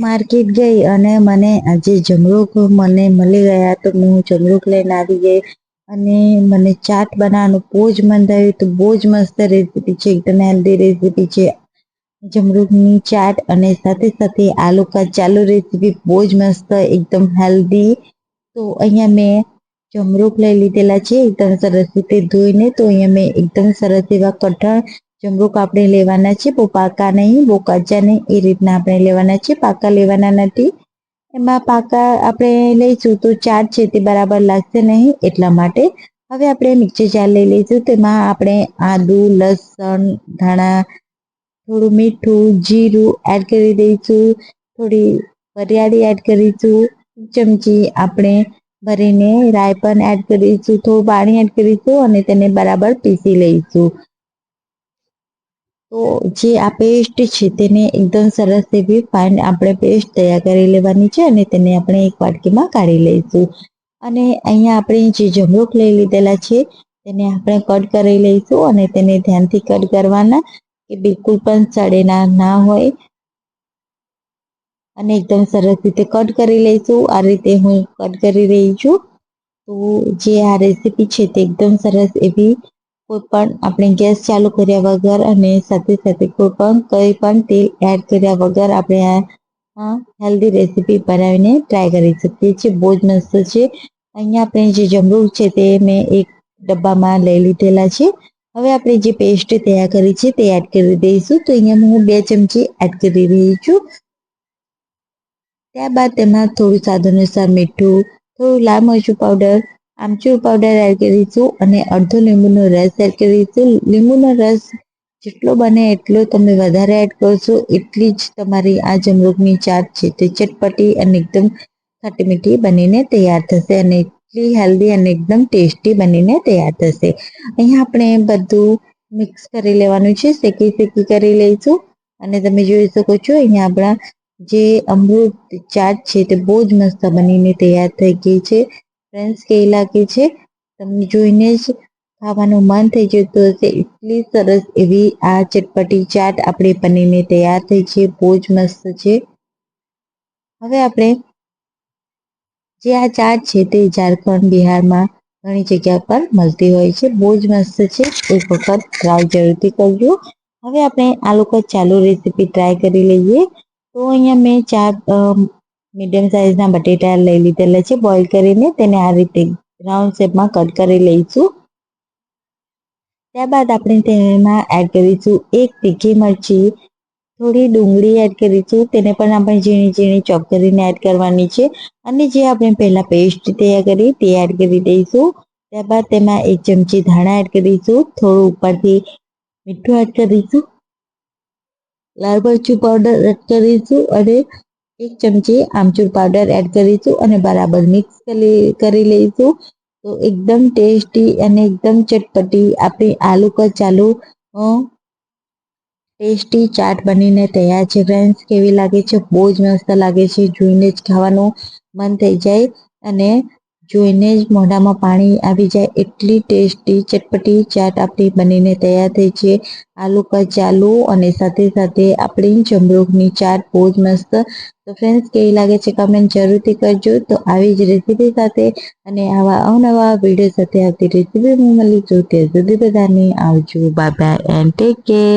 Market ગઈ અને મને આજે જમરૂખ મને મળી ગયા, તો હું જમરૂખ લઈને આવી ગઈ અને મને ચાટ બનાવવાનું બહુ જ મન થયું. તો બહુ જ મસ્ત રેસીપી છે, એકદમ હેલ્ધી રેસીપી છે જમરૂખની ચાટ, અને સાથે સાથે આલુ કા ચાલુ રેસીપી બહુ જ મસ્ત એકદમ હેલ્ધી. તો અહીંયા મેં જમરૂખ લઈ લીધેલા છે એકદમ સરસ રીતે ધોઈને. તો અહીંયા મેં એકદમ સરસ એવા કઠણ જમરૂખ આપણે લેવાના છે, બહુ પાકા નહીં બહુ કાચા નહીં, એ રીતના આપણે લેવાના છે, પાકા લેવાના નથી. એમાં પાકા આપણે લઈશું તો ચાટ છે તે બરાબર લાગશે નહીં, એટલા માટે હવે આપણે મિક્સર જાર લઈ લઈશું. તેમાં આપણે આદુ, લસણ, ધાણા, થોડું મીઠું, જીરું એડ કરી દઈશું, થોડી વરિયાળી એડ કરીશું, ચમચી આપણે ભરીને રાઈ પણ એડ કરીશું, થોડું પાણી એડ કરીશું અને તેને બરાબર પીસી લઈશું. તો જે આ પેસ્ટ છે તેને એકદમ સરસ એવી ફાઇન આપણે પેસ્ટ તૈયાર કરી લેવાની છે અને તેને આપણે એક વાટકીમાં કાઢી લઈશું. અને અહીંયા આપણે જે જમરૂખ લઈ લીધેલા છે તેને આપણે કટ કરી લઈશું અને તેને ધ્યાનથી કટ કરવાના, કે બિલકુલ પણ સડેલા ના હોય, અને એકદમ સરસ રીતે કટ કરી લઈશું. આ રીતે હું કટ કરી રહી છું. તો જે આ રેસીપી છે તે એકદમ સરસ એવી, કોઈ પણ આપણે ગેસ ચાલુ કર્યા વગર અને સાથે સાથે કોઈ પણ કંઈ પણ તેલ એડ કર્યા વગર આપણે આ હેલ્ધી રેસીપી બનાવીને ટ્રાય કરી શકીએ છીએ. બહુ જ મસ્ત છે. અહીંયા આપણે જે જમરૂખ છે તે મેં એક ડબ્બામાં લઈ લીધેલા છે. હવે આપણે જે પેસ્ટ તૈયાર કરી છે તે એડ કરી દઈશું. તો અહીંયા હું 2 ચમચી એડ કરી રહી છું. ત્યારબાદ તેમાં થોડું સ્વાદ અનુસાર મીઠું, થોડું લાલ મરચું પાવડર, આમચૂર પાવડર એડ કરીશું અને અડધો લીંબુનો રસ એડ કરીશું. લીંબુનો રસ જેટલો બને એટલો તમે વધારે એડ કરશો, એટલી જ તમારી આ જમરૂખની ચાટ છે તે ચટપટી અને એકદમ ખાટી મીઠી બનીને તૈયાર થશે અને એટલી હેલ્ધી અને એકદમ ટેસ્ટી બનીને તૈયાર થશે. અહીંયા આપણે બધું મિક્સ કરી લેવાનું છે, શેકી કરી લઈશું. અને તમે જોઈ શકો છો અહીંયા આપણા જે અમૃત ચાટ છે તે બહુ જ મસ્ત બનીને તૈયાર થઈ ગઈ છે. ફ્રેન્ડ્સ, કેવી લાગે છે તમને જોઈને જ ખાવાનું મન થઈ જતું હશે, એટલી સરસ એવી આ ચટપટી ચાટ આપણી બનીને તૈયાર થઈ છે. બહુ જ મસ્ત છે. હવે આપણે જે આ ચાટ છે તે ઝારખંડ, બિહારમાં ઘણી જગ્યા પર મળતી હોય છે. બહુ જ મસ્ત છે. એક વખત ટ્રાય જરૂરથી કરજો. હવે આપણે આલુ કા ચાલુ રેસીપી ટ્રાય કરી લઈએ. તો અહીંયા મેં 4 મીડિયમ સાઇઝના બટેટા લઈ લીધેલા છે બોઇલ કરીને. તેને આ રીતે રાઉન્ડ શેપમાં કટ કરી લઈશું. ત્યારબાદ આપણે તેમાં એડ કરીશું 1 તીખી મરચી, થોડી ડુંગળી એડ કરીશું. તેને પણ આપણે ઝીણી ઝીણી ચોપ કરીને એડ કરવાની છે. અને જે આપણે પહેલા પેસ્ટ તૈયાર કરી તે એડ કરી દઈશું. ત્યારબાદ તેમાં 1 ચમચી ધાણા એડ કરીશું, થોડું ઉપરથી મીઠું એડ કરીશું, લાલ મરચું પાવડર એડ કરીશું અને 1 ચમચી આમચૂર પાવડર એડ કરીશું અને બરાબર મિક્સ કરી લઈશું. તો એકદમ ટેસ્ટી અને એકદમ ચટપટી આપણી આલુ કા ચાલુ ટેસ્ટી ચાટ બનીને તૈયાર છે. ફ્રેન્ડ્સ, કેવી લાગે છે? બહુ જ મસ્ત લાગે છે. જોઈને જ ખાવાનું મન થઈ જાય અને જોઈને જ મોઢામાં પાણી આવી જાય, એટલી ટેસ્ટી ચટપટી ચાટ આપણી બનીને તૈયાર થઈ છે. આલુ કા ચાલુ અને સાથે સાથે આપણી જમરૂખની ચાટ બહુ જ મસ્ત. તો ફ્રેન્ડ્સ, કેવી લાગે છે કમેન્ટ જરૂરથી કરજો. તો આવી જ રેસીપી સાથે અને આવા અવનવા વિડીયો સાથે આવતી રેસીપી હું મળીશું. ત્યાં સુધી બધાને આવજો. Bye bye and take care.